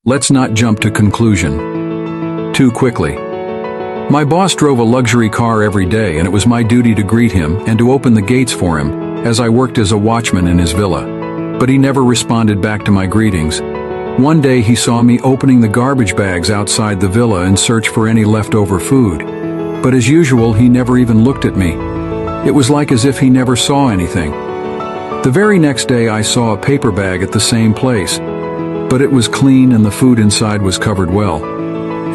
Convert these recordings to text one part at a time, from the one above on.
Let's not jump to conclusion too quickly. My boss drove a luxury car every day, and it was my duty to greet him and to open the gates for him as I worked as a watchman in his villa. But he never responded back to my greetings. One day he saw me opening the garbage bags outside the villa in search for any leftover food. But as usual, he never even looked at me. It was like as if he never saw anything. The very next day I saw a paper bag at the same place, but it was clean and the food inside was covered well.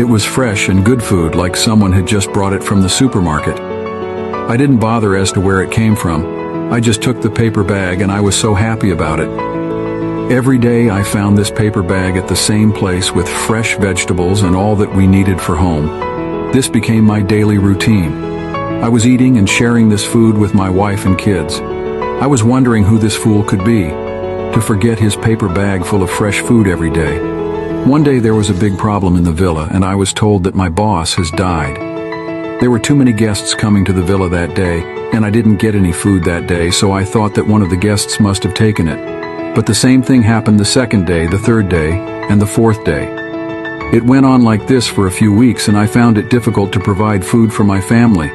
It was fresh and good food, like someone had just brought it from the supermarket. I didn't bother as to where it came from. I just took the paper bag and I was so happy about it. Every day I found this paper bag at the same place with fresh vegetables and all that we needed for home. This became my daily routine. I was eating and sharing this food with my wife and kids. I was wondering who this fool could be, to forget his paper bag full of fresh food every day. One day there was a big problem in the villa, and I was told that my boss has died. There were too many guests coming to the villa that day, and I didn't get any food that day, so I thought that one of the guests must have taken it. But the same thing happened the second day, the third day, and the fourth day. It went on like this for a few weeks, and I found it difficult to provide food for my family.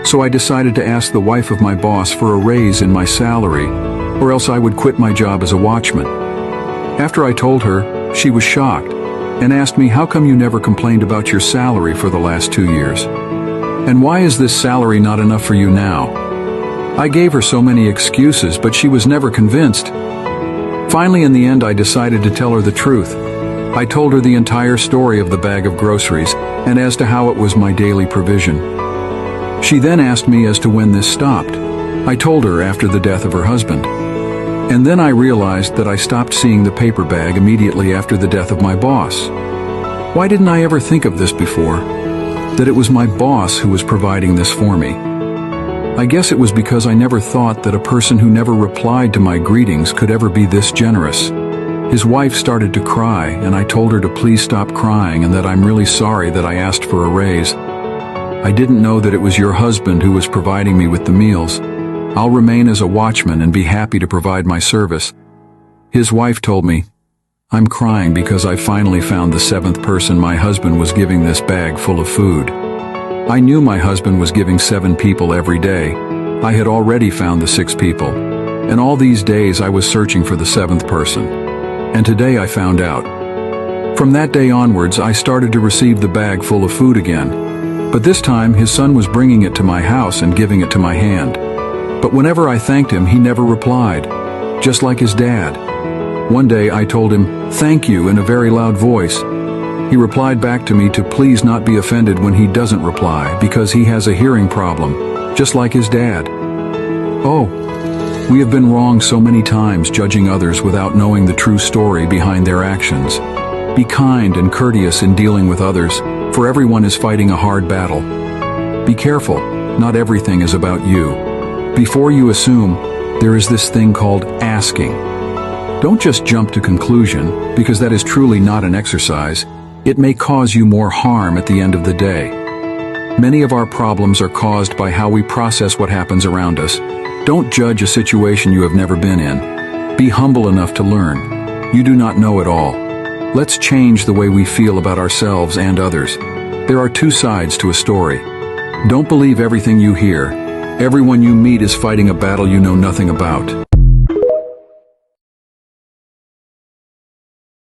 So I decided to ask the wife of my boss for a raise in my salary, or else I would quit my job as a watchman. After I told her, she was shocked and asked me, how come you never complained about your salary for the last 2 years? And why is this salary not enough for you now? I gave her so many excuses, but she was never convinced. Finally, in the end, I decided to tell her the truth. I told her the entire story of the bag of groceries and as to how it was my daily provision. She then asked me as to when this stopped. I told her after the death of her husband. And then I realized that I stopped seeing the paper bag immediately after the death of my boss. Why didn't I ever think of this before? That it was my boss who was providing this for me. I guess it was because I never thought that a person who never replied to my greetings could ever be this generous. His wife started to cry, and I told her to please stop crying and that I'm really sorry that I asked for a raise. I didn't know that it was your husband who was providing me with the meals. I'll remain as a watchman and be happy to provide my service. His wife told me, I'm crying because I finally found the 7th person my husband was giving this bag full of food. I knew my husband was giving 7 people every day. I had already found the 6 people. And all these days I was searching for the 7th person. And today I found out. From that day onwards, I started to receive the bag full of food again. But this time his son was bringing it to my house and giving it to my hand. But whenever I thanked him, he never replied, just like his dad. One day I told him, thank you, in a very loud voice. He replied back to me to please not be offended when he doesn't reply, because he has a hearing problem, just like his dad. Oh, we have been wrong so many times judging others without knowing the true story behind their actions. Be kind and courteous in dealing with others, for everyone is fighting a hard battle. Be careful, not everything is about you. Before you assume, there is this thing called asking. Don't just jump to conclusion, because that is truly not an exercise. It may cause you more harm at the end of the day. Many of our problems are caused by how we process what happens around us. Don't judge a situation you have never been in. Be humble enough to learn. You do not know it all. Let's change the way we feel about ourselves and others. There are 2 sides to a story. Don't believe everything you hear. Everyone you meet is fighting a battle you know nothing about.